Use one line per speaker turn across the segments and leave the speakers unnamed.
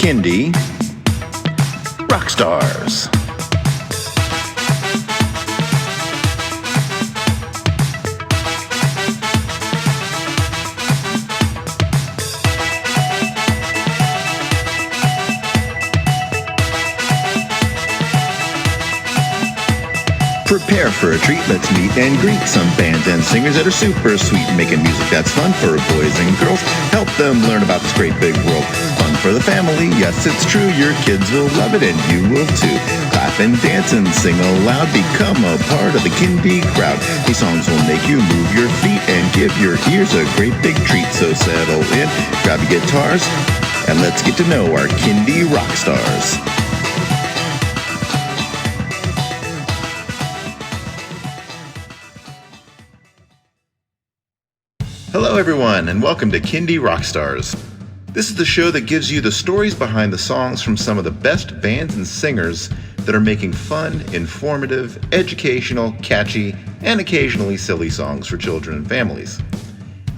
Kindy Rockstars. Prepare for a treat, let's meet and greet some bands and singers that are super sweet, making music that's fun for boys and girls. Help them learn about this great big world. Fun for the family, yes it's true, your kids will love it and you will too. Clap and dance and sing aloud, become a part of the Kindy crowd. These songs will make you move your feet and give your ears a great big treat. So settle in, grab your guitars, and let's get to know our Kindy Rockstars. Hello everyone, and welcome to Kindy Rockstars. This is the show that gives you the stories behind the songs from some of the best bands and singers that are making fun, informative, educational, catchy, and occasionally silly songs for children and families.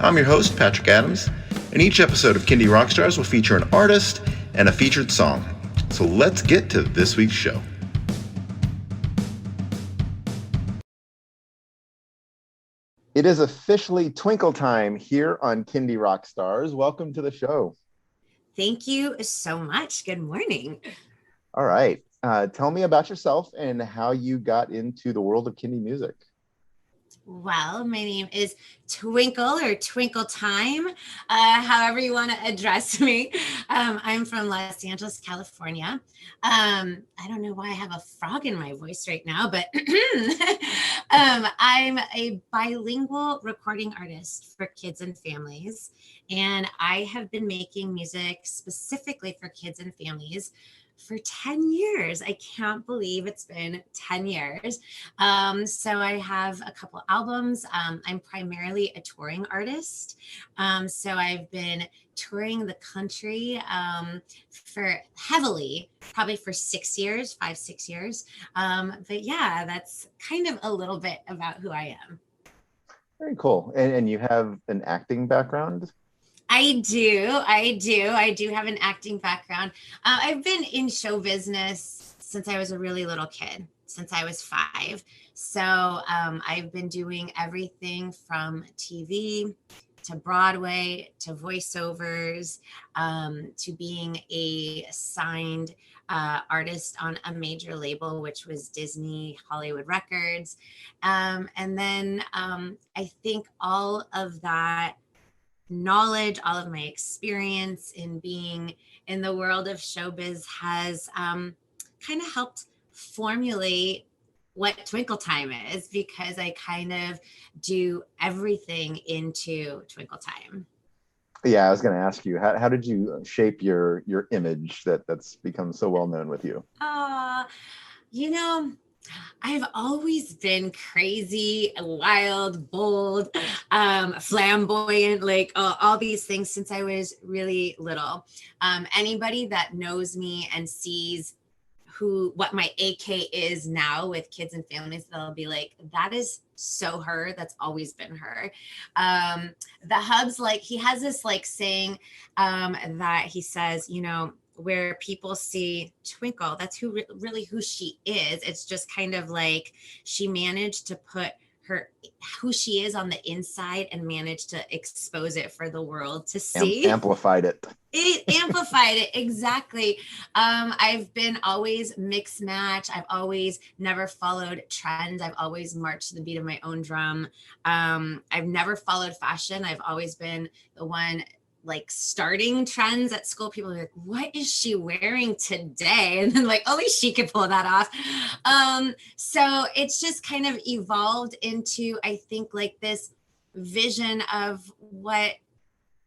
I'm your host, Patrick Adams, and each episode of Kindy Rockstars will feature an artist and a featured song. So let's get to this week's show. It is officially Twinkle Time here on Kindy Rockstars. Welcome to the show.
Thank you so much. Good morning.
All right. Tell me about yourself and how you got into the world of Kindy music.
Well, my name is Twinkle or Twinkle Time, however you want to address me. I'm from Los Angeles, California. I don't know why I have a frog in my voice right now, but I'm a bilingual recording artist for kids and families. And I have been making music specifically for kids and families for 10 years. I can't believe it's been 10 years. So I have a couple albums. I'm primarily a touring artist. So I've been touring the country for heavily, probably for 6 years, 5-6 years. But yeah, that's kind of a little bit about who I am.
Very cool. And you have an acting background?
I do have an acting background. I've been in show business since I was a really little kid, since I was 5. So I've been doing everything from TV to Broadway to voiceovers to being a signed artist on a major label, which was Disney Hollywood Records. And then I think all of that knowledge, all of my experience in being in the world of showbiz has kind of helped formulate what Twinkle Time is, because I kind of do everything into Twinkle Time.
Yeah, I was going to ask you, how did you shape your image that's become so well known with you?
I've always been crazy, wild, bold, flamboyant, like all these things since I was really little. Anybody that knows me and sees what my AK is now with kids and families, they'll be like, that is so her. That's always been her. The Hubs, like, he has this like saying that he says, where people see Twinkle, that's really who she is. It's just kind of like she managed to put who she is on the inside and managed to expose it for the world to see.
Amplified it.
It amplified it, exactly. I've been always mixed match. I've always never followed trends. I've always marched to the beat of my own drum. I've never followed fashion. I've always been the one like starting trends at school. People are like, what is she wearing today? And then like, only she could pull that off. So it's just kind of evolved into, I think, like this vision of what,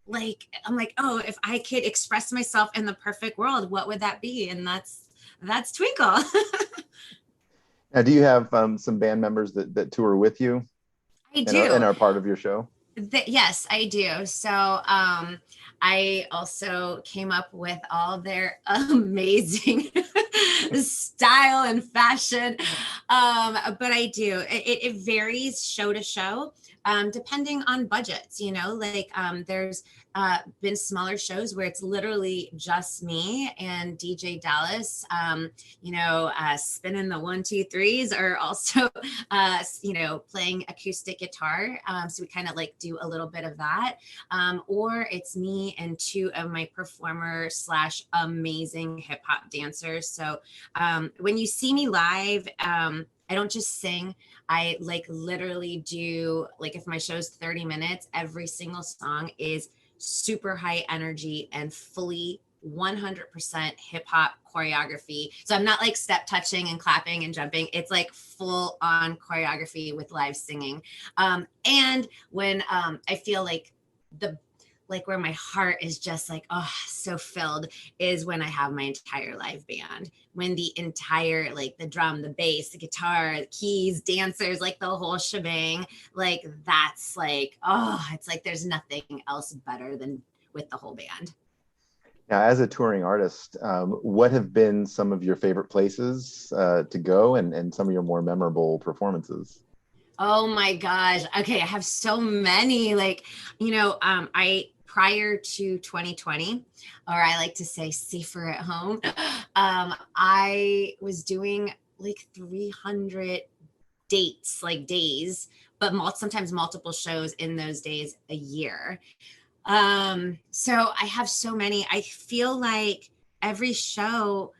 like, I'm like, oh, if I could express myself in the perfect world, what would that be? And that's Twinkle.
Now, do you have some band members that tour with you?
I do.
And are part of your show?
Yes, I do. So I also came up with all their amazing style and fashion. But I do. It varies show to show. depending on budgets, like there's been smaller shows where it's literally just me and DJ Dallas, spinning the 1 2 3s, or also, playing acoustic guitar. So we kind of like do a little bit of that. Or it's me and two of my performer slash amazing hip hop dancers. So when you see me live, I don't just sing. I like literally do, like, if my show's 30 minutes, every single song is super high energy and fully 100% hip hop choreography. So I'm not like step touching and clapping and jumping. It's like full on choreography with live singing. And when I feel like where my heart is just like, oh, so filled, is when I have my entire live band. When the entire, like the drum, the bass, the guitar, the keys, dancers, like the whole shebang, like that's like, oh, it's like there's nothing else better than with the whole band.
Now, as a touring artist, what have been some of your favorite places to go, and some of your more memorable performances?
Oh my gosh. Okay. I have so many, like, prior to 2020, or I like to say safer at home, I was doing like 300 dates, like days, but sometimes multiple shows in those days a year. So I have so many. I feel like every show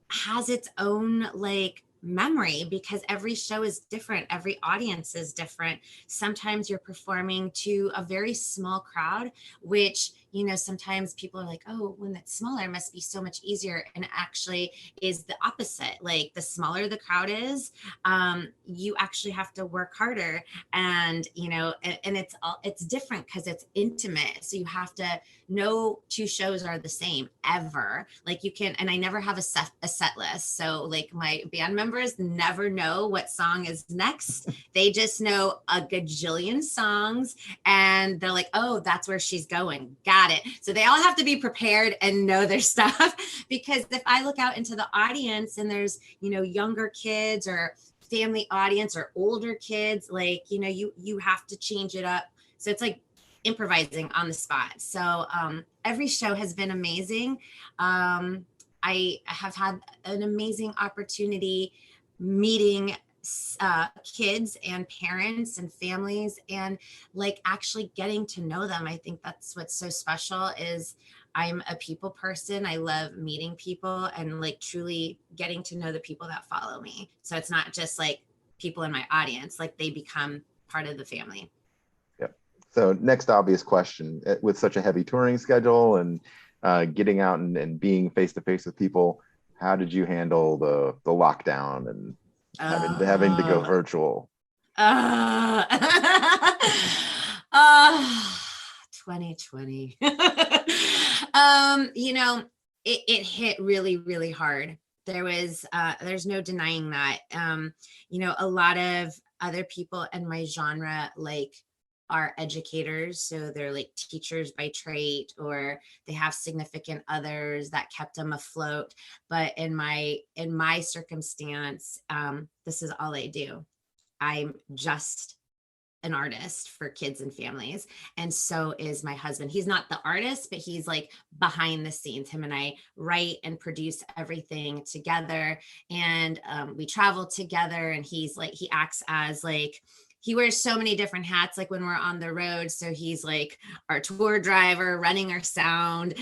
has its own like memory, because every show is different, every audience is different. Sometimes you're performing to a very small crowd, which sometimes people are like, oh, when it's smaller it must be so much easier, and it actually is the opposite. Like the smaller the crowd is, you actually have to work harder, and it's different because it's intimate. So you have to, no two shows are the same ever. Like you can, and I never have a set list. So like my band members never know what song is next. They just know a gajillion songs, and they're like, oh, that's where she's going. Got it. So they all have to be prepared and know their stuff. Because if I look out into the audience and there's, younger kids or family audience or older kids, like, you have to change it up. So it's like improvising on the spot. So every show has been amazing. I have had an amazing opportunity meeting kids and parents and families, and like actually getting to know them. I think that's what's so special, is I'm a people person. I love meeting people and like truly getting to know the people that follow me. So it's not just like people in my audience, like they become part of the family.
So next obvious question, with such a heavy touring schedule and getting out and being face to face with people, how did you handle the lockdown and having to go virtual?
2020. It hit really, really hard. There's no denying that. A lot of other people in my genre, like, are educators, so they're like teachers by trade, or they have significant others that kept them afloat. But in my circumstance, this is all I do. I'm just an artist for kids and families, and so is my husband. He's not the artist, but he's like behind the scenes. Him and I write and produce everything together, and we travel together, and he acts as like, he wears so many different hats, like when we're on the road. So he's like our tour driver, running our sound,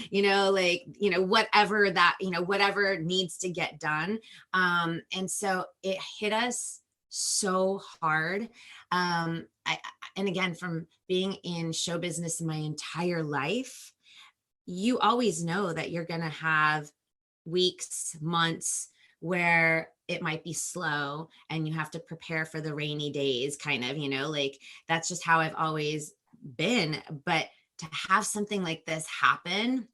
whatever needs to get done. And so it hit us so hard. And again, from being in show business my entire life, you always know that you're going to have weeks, months where it might be slow and you have to prepare for the rainy days, kind of, like that's just how I've always been. But to have something like this happen,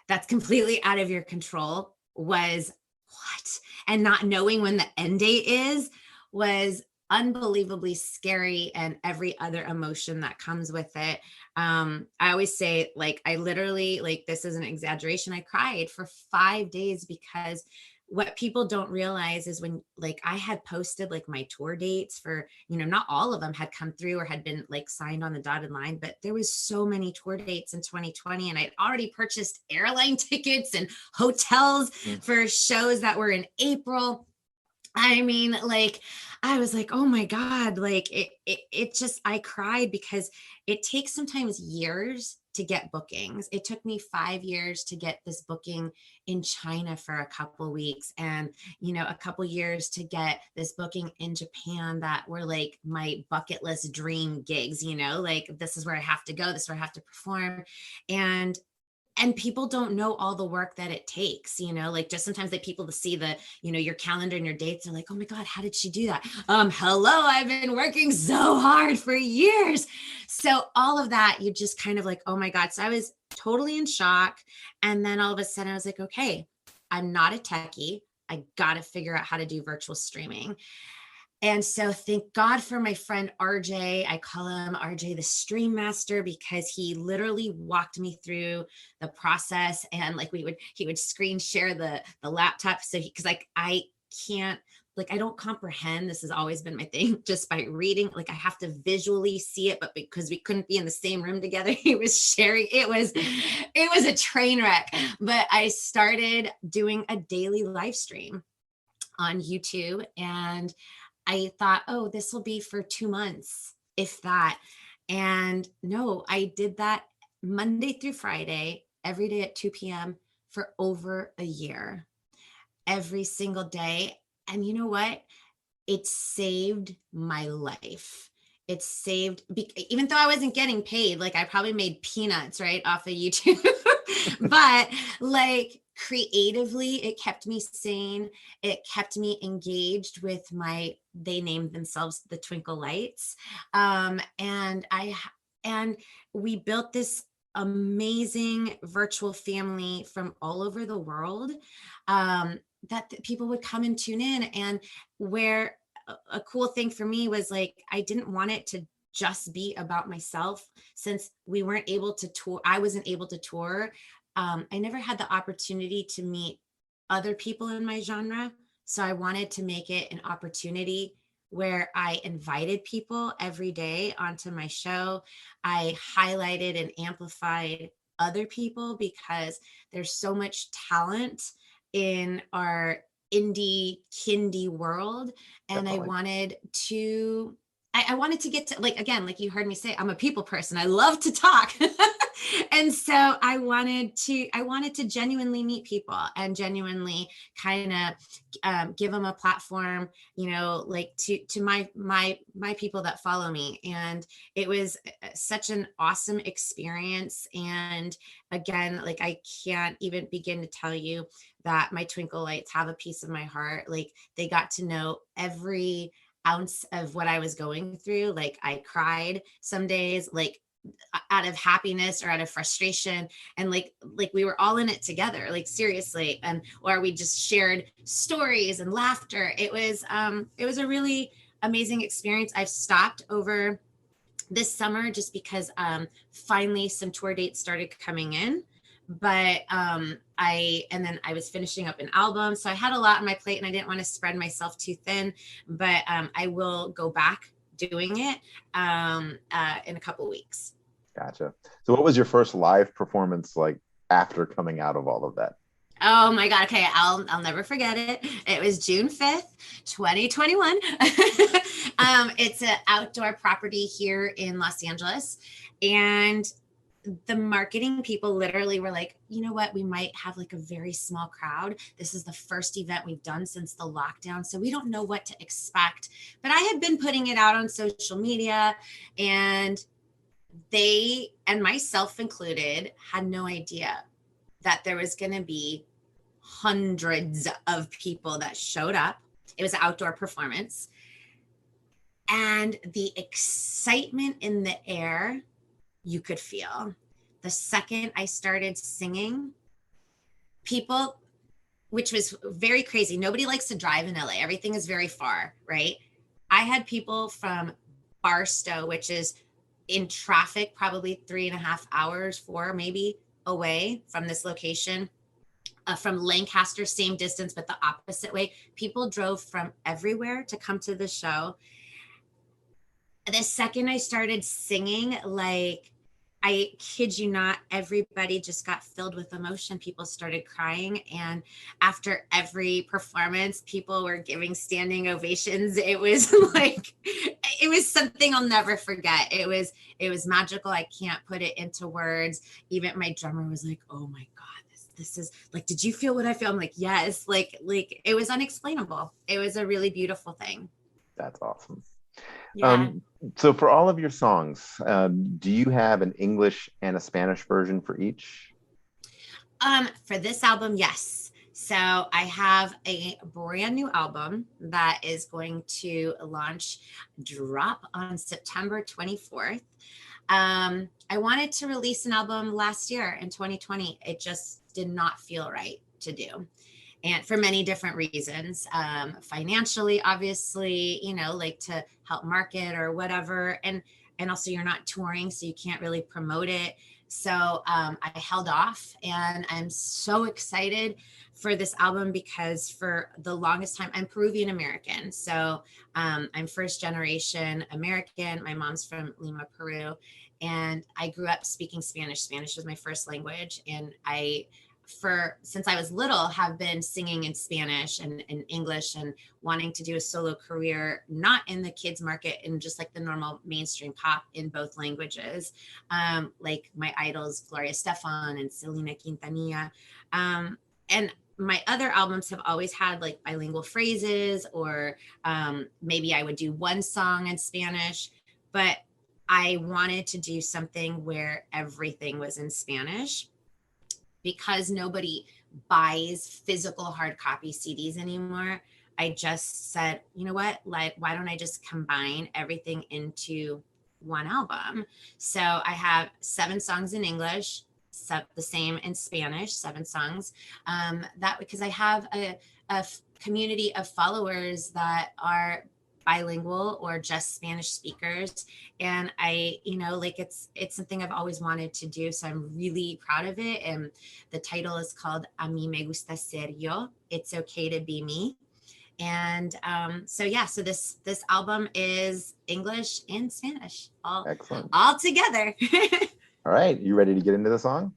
that's completely out of your control, was what? And not knowing when the end date was unbelievably scary, and every other emotion that comes with it. I always say, like, I literally, like, this is an exaggeration, I cried for 5 days, because what people don't realize is when like I had posted like my tour dates for, not all of them had come through or had been like signed on the dotted line, but there was so many tour dates in 2020 and I'd already purchased airline tickets and hotels for shows that were in April. I mean, like, I was like, oh my God, like it just, I cried because it takes sometimes years to get bookings. It took me 5 years to get this booking in China for a couple weeks and, a couple years to get this booking in Japan that were like my bucket list dream gigs, like this is where I have to go, this is where I have to perform. And people don't know all the work that it takes, like just sometimes they people to see the, your calendar and your dates are like, oh my God, how did she do that? Hello, I've been working so hard for years. So all of that, you just kind of like, oh my God. So I was totally in shock. And then all of a sudden I was like, okay, I'm not a techie. I got to figure out how to do virtual streaming. And so thank God for my friend RJ. I call him RJ the Stream Master because he literally walked me through the process and like he would screen share the laptop. So because like I can't, like I don't comprehend, this has always been my thing, just by reading, like I have to visually see it, but because we couldn't be in the same room together, he was sharing, it was a train wreck. But I started doing a daily live stream on YouTube and I thought, oh, this will be for 2 months, if that. And no, I did that Monday through Friday, every day at 2 p.m. for over a year, every single day. And you know what? It saved my life. It saved, even though I wasn't getting paid, like I probably made peanuts, right, off of YouTube. But like creatively, it kept me sane. It kept me engaged with they named themselves the Twinkle Lights. And we built this amazing virtual family from all over the world, that people would come and tune in. And where a cool thing for me was like, I didn't want it to just be about myself since we weren't able to tour. I wasn't able to tour. I never had the opportunity to meet other people in my genre. So I wanted to make it an opportunity where I invited people every day onto my show. I highlighted and amplified other people because there's so much talent in our indie kindy world. And
Definitely.
I wanted to get to, like, again, like you heard me say, I'm a people person. I love to talk. And so I wanted to genuinely meet people and genuinely kind of give them a platform, like to my people that follow me. And it was such an awesome experience. And again, like I can't even begin to tell you that my Twinkle Lights have a piece of my heart. Like they got to know every ounce of what I was going through. Like I cried some days, like out of happiness or out of frustration, and like we were all in it together, like seriously. And or we just shared stories and laughter. It was a really amazing experience. I've stopped over this summer just because finally some tour dates started coming in. But I was finishing up an album, so I had a lot on my plate and I didn't want to spread myself too thin. But I will go back doing it in a couple weeks.
Gotcha. So what was your first live performance like after coming out of all of that?
Oh my God. Okay. I'll never forget it. It was June 5th, 2021. It's an outdoor property here in Los Angeles. And the marketing people literally were like, you know what? We might have like a very small crowd. This is the first event we've done since the lockdown. So we don't know what to expect. But I had been putting it out on social media, and they, and myself included, had no idea that there was going to be hundreds of people that showed up. It was an outdoor performance. And the excitement in the air, you could feel. The second I started singing, people, which was very crazy. Nobody likes to drive in LA. Everything is very far, right? I had people from Barstow, which is in traffic, probably 3.5 hours, 4 maybe away from this location. from Lancaster, same distance, but the opposite way. People drove from everywhere to come to the show. The second I started singing, like, I kid you not, everybody just got filled with emotion. People started crying. And after every performance, people were giving standing ovations. It was like, it was something I'll never forget. It was magical. I can't put it into words. Even my drummer was like, oh my God, this is like, did you feel what I feel? I'm like, yes, like it was unexplainable. It was a really beautiful thing.
That's awesome.
Yeah.
So for all of your songs, do you have an English and a Spanish version for each?
For this album, yes. So I have a brand new album that is going to drop on September 24th. I wanted to release an album last year in 2020. It just did not feel right to do. And for many different reasons, financially, obviously, like to help market or whatever. And also you're not touring, so you can't really promote it. So I held off, and I'm so excited for this album because for the longest time, I'm Peruvian American. So I'm first generation American. My mom's from Lima, Peru. And I grew up speaking Spanish. Spanish was my first language. And since I was little, have been singing in Spanish and in English and wanting to do a solo career, not in the kids market, in just like the normal mainstream pop in both languages. Like my idols, Gloria Estefan and Selena Quintanilla. And my other albums have always had like bilingual phrases, or maybe I would do one song in Spanish, but I wanted to do something where everything was in Spanish, because nobody buys physical hard copy CDs anymore. I just said, you know what, like, why don't I just combine everything into one album? So I have 7 songs in English, the same in Spanish, 7 songs. That because I have a community of followers that are bilingual or just Spanish speakers. And I, like it's something I've always wanted to do. So I'm really proud of it. And the title is called A mí me gusta ser yo. It's okay to be me. And so yeah, so this album is English and Spanish
Excellent.
all together.
All right, you ready to get into the song?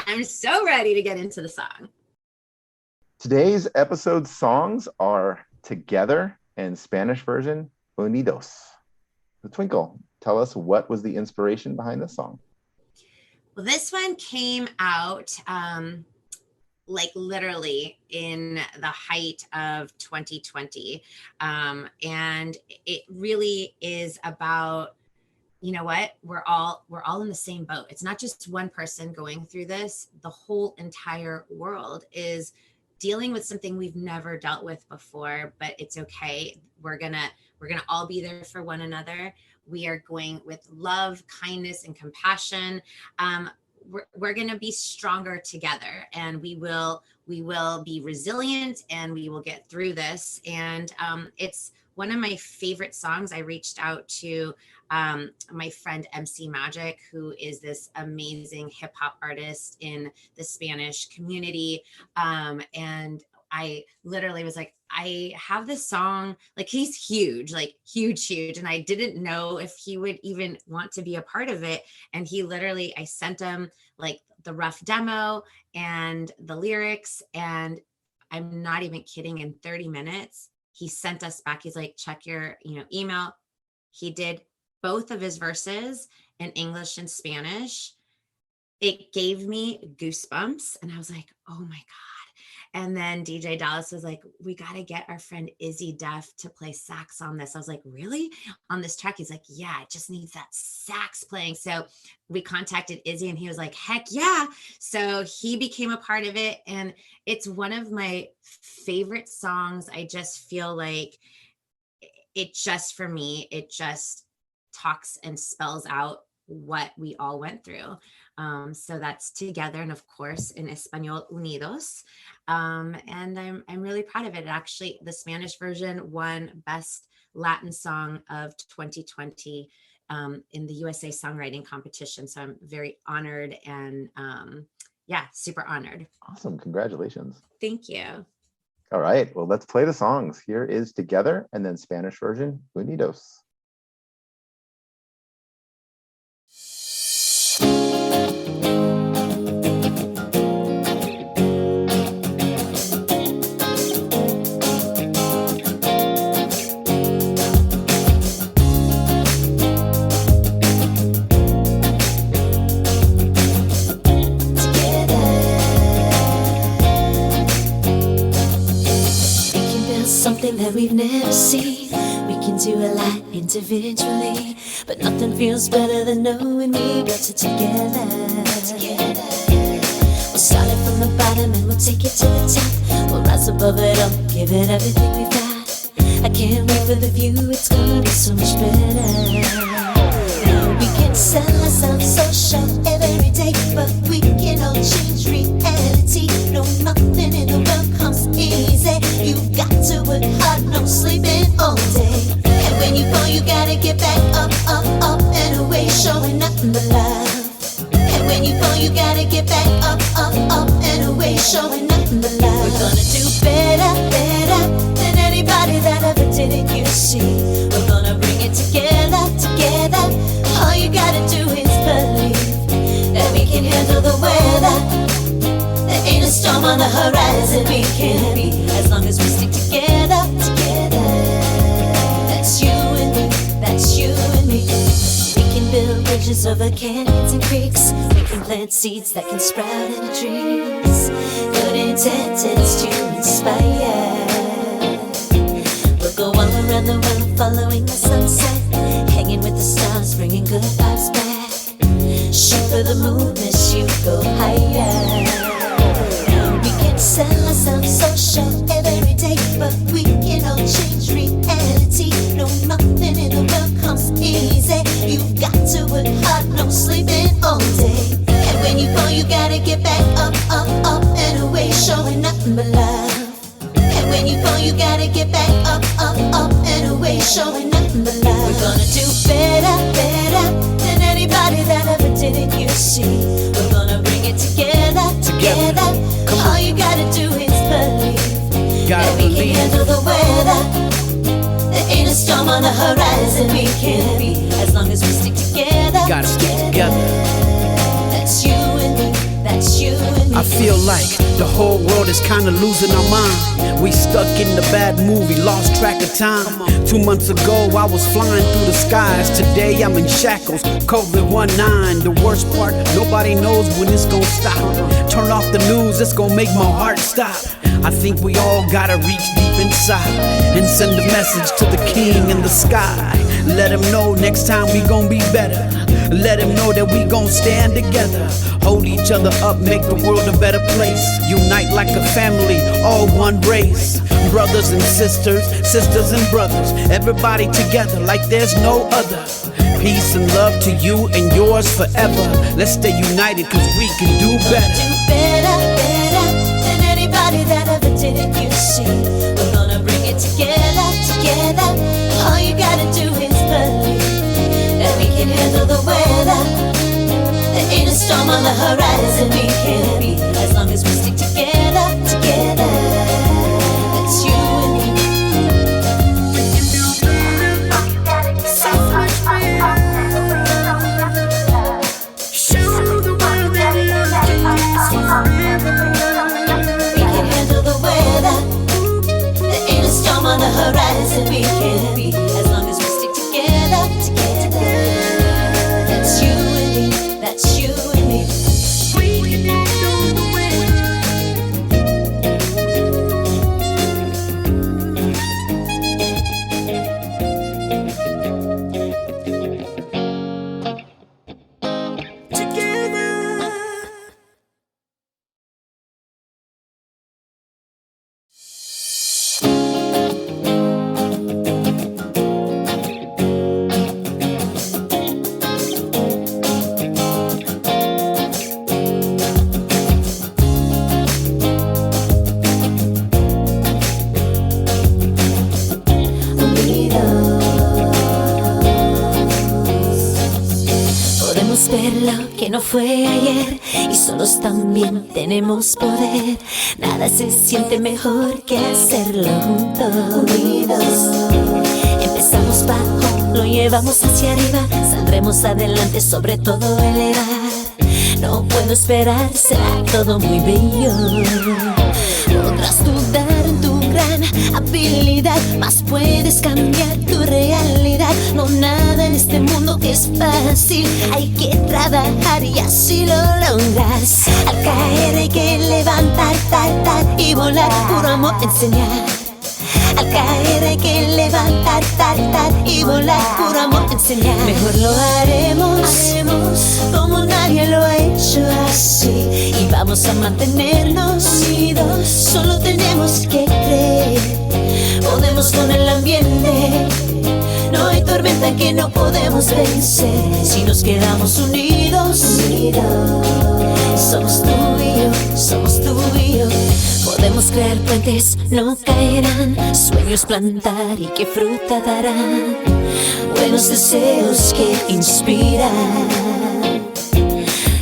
I'm so ready to get into the song.
Today's episode songs are Together and Spanish version Unidos. So Twinkle, tell us, what was the inspiration behind this song?
Well, this one came out like literally in the height of 2020. And it really is about, you know what, we're all in the same boat. It's not just one person going through this. The whole entire world is dealing with something we've never dealt with before, but it's okay. We're gonna all be there for one another. We are going with love, kindness, and compassion. We're going to be stronger together, and we will be resilient, and we will get through this. And it's one of my favorite songs. I reached out to my friend MC Magic, who is this amazing hip hop artist in the Spanish community. And I literally was like, I have this song, like he's huge, like huge. And I didn't know if he would even want to be a part of it. And he literally, I sent him like the rough demo and the lyrics. And I'm not even kidding, in 30 minutes, he sent us back. He's like, check your, email. He did both of his verses in English and Spanish. It gave me goosebumps. And I was like, oh my God. And then DJ Dallas was like, we got to get our friend Izzy Duff to play sax on this. I was like, really? On this track? He's like, yeah, it just needs that sax playing. So we contacted Izzy, and he was like, heck yeah. So he became a part of it. And it's one of my favorite songs. I just feel like it just, for me, it just talks and spells out what we all went through. So that's Together, and of course in Espanol, Unidos. And I'm really proud of it. Actually, the Spanish version won Best Latin Song of 2020 in the USA Songwriting Competition. So I'm very honored and yeah, super honored.
Awesome. Congratulations.
Thank you.
All right. Well, let's play the songs. Here is Together and then Spanish version, Unidos.
Something that we've never seen. We can do a lot individually, but nothing feels better than knowing we built it together. We'll start it from the bottom and we'll take it to the top. We'll rise above it all, give it everything we've got. I can't wait for the view, it's gonna be so much better. Now we can sell ourselves so short every day, but we can all change reality. No, nothing in the world comes easy. You've got to work hard, no sleeping all day. And when you fall, you gotta get back up, up, up and away, showing nothing but love. And when you fall, you gotta get back up, up, up and away, showing nothing but love. We're gonna do better, better than anybody that ever did it, you see. We're gonna bring it together, together. All you gotta do is believe that we can handle the weather. There ain't a storm on the horizon we can't beat, as long as we stick together, together. That's you and me, that's you and me. We can build bridges over canyons and creeks. We can plant seeds that can sprout into trees. Good intentions to inspire. We'll go all around the world following the sunset, hanging with the stars, bringing good vibes back. Shoot for the moon as you go higher. Sell ourselves so short every day, but we can all change reality. No, nothing in the world comes easy. You've got to work hard, no sleeping all day. And when you fall, you gotta get back up, up, up and away, showing nothing but love. And when you fall, you gotta get back up, up, up and away, showing nothing but love. We're gonna do better, better than anybody that ever did it, you see. We're gonna bring it together, together. All you gotta do is believe that we can handle the weather. There ain't a storm on the horizon we can't beat, as long as we stick together.
Gotta stick together.
That's you and me, that's you and me.
I feel like the whole world is kinda losing our mind. We stuck in the bad movie, lost track of time. 2 months ago I was flying through the skies. Today I'm in shackles, COVID-19. The worst part, nobody knows when it's gonna stop. Turn off the news, it's gonna make my heart stop. I think we all gotta reach deep inside and send a message to the king in the sky. Let him know next time we gon' be better. Let him know that we gon' stand together. Hold each other up, make the world a better place. Unite like a family, all one race. Brothers and sisters, sisters and brothers, everybody together like there's no other. Peace and love to you and yours forever. Let's stay united cause we can do better.
Do better, better than anybody that ever did it, you see. We're gonna bring it together, together. All you gotta do is believe that we can handle the weather. There ain't a storm on the horizon we can't beat, as long as we stick together, together. That's you and me. So much better. Show the world that love can last forever. We can handle the weather. There ain't a storm on the horizon we can't beat, as long as we stick together, together. That's you and me, that's you and me. We can handle the weather. Podemos ver lo que no fue ayer y y solos también tenemos poder. Nada se siente mejor que hacerlo juntos. Unidos. Empezamos bajo, lo llevamos hacia arriba, saldremos adelante, sobre todo elevar. No puedo esperar, será todo muy bello. Podrás dudar en tu gran habilidad, mas puedes cambiar tu realidad. No nada en este mundo que es fácil, hay que trabajar y así lo logras. Al caer hay que levantar, tar, y volar, puro amor enseñar. Al caer hay que levantar, y volar, puro amor enseñar. Mejor lo haremos como nadie lo ha hecho así, y vamos a mantenernos unidos. Solo tenemos que creer, podemos con el ambiente. No hay tormenta que no podemos vencer si nos quedamos unidos. Somos tú y yo, somos tú y yo. Podemos crear puentes, no caerán. Sueños plantar y que fruta darán. Buenos deseos que inspiran.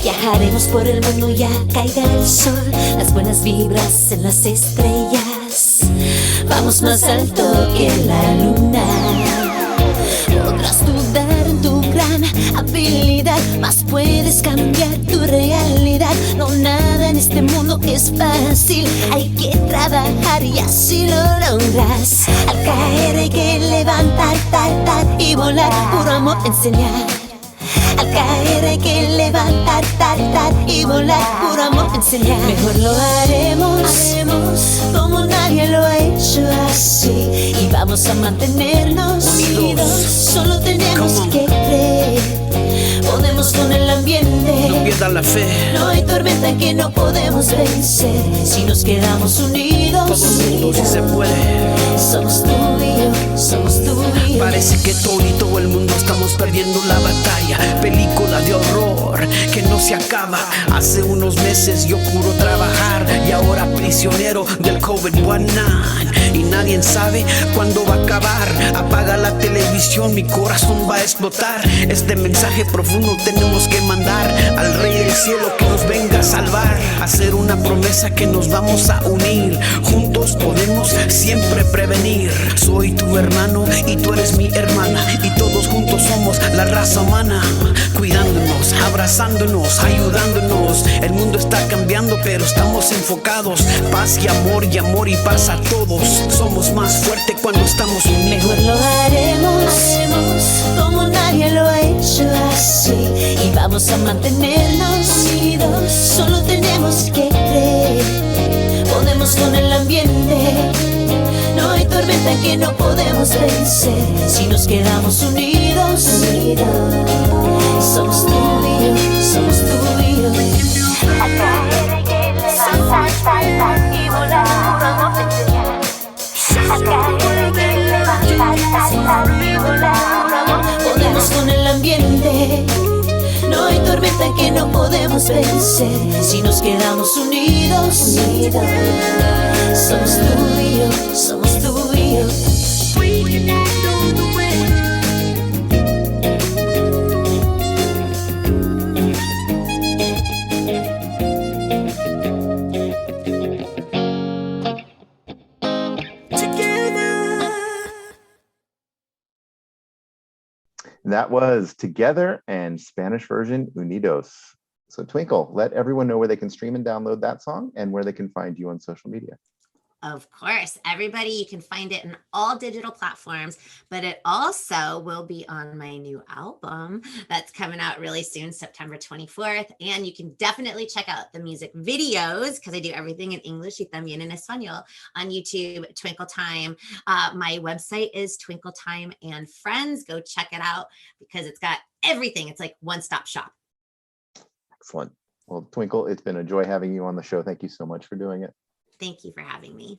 Viajaremos por el mundo, ya caiga el sol. Las buenas vibras en las estrellas. Vamos más alto que la luna. Podrás dudar en tu gran habilidad, mas puedes cambiar tu realidad. No nada en este mundo es fácil, hay que trabajar y así lo logras. Al caer hay que levantar, y volar, puro amor enseñar. Al caer hay que levantar, y volar, puro amor enseñar. Mejor lo haremos como nadie lo ha hecho así, y vamos a mantenernos unidos. Solo tenemos que creer, podemos con el ambiente.
No pierda la fe.
No hay tormenta que no podemos vencer si nos quedamos unidos.
Todos juntos si se puede.
Somos tú y yo, somos tú y yo.
Parece que todo el mundo estamos perdiendo la batalla. Película de horror que no se acaba. Hace unos meses yo juro trabajar y ahora prisionero del COVID-19. Y nadie sabe cuándo va a acabar. Apaga la televisión, mi corazón va a explotar. Este mensaje profundo tenemos que mandar al Rey del Cielo que nos venga a salvar. Hacer una promesa que nos vamos a unir. Juntos podemos siempre prevenir. Soy tu hermano y tú eres mi hermana, y todos juntos somos la raza humana. Cuidándonos, abrazándonos, ayudándonos. El mundo está cambiando pero estamos enfocados. Paz y amor y paz a todos. Somos más fuertes cuando estamos unidos.
Mejor lo haremos como nadie lo ha hecho así, y vamos a mantenernos unidos. Solo tenemos que creer, podemos con el ambiente. No hay tormenta que no podemos vencer si nos quedamos unidos. Somos tú y yo, somos tú y yo. Al caer hay que levantar, y volar, puro amor enseñar. Al caer hay que levantar, y volar, puro amor. Podemos con el ambiente. No hay tormenta que no podemos vencer si nos quedamos unidos. Somos tú y yo, somos tú y yo.
That was Together and Spanish version Unidos. So Twinkle, let everyone know where they can stream and download that song and where they can find you on social media.
Of course, everybody, you can find it in all digital platforms, but it also will be on my new album that's coming out really soon, September 24th. And you can definitely check out the music videos because I do everything in English y también en español on YouTube, Twinkle Time. My website is Twinkle Time and Friends. Go check it out because it's got everything. It's like one-stop shop.
Excellent. Well, Twinkle, it's been a joy having you on the show. Thank you so much for doing it.
Thank you for having me.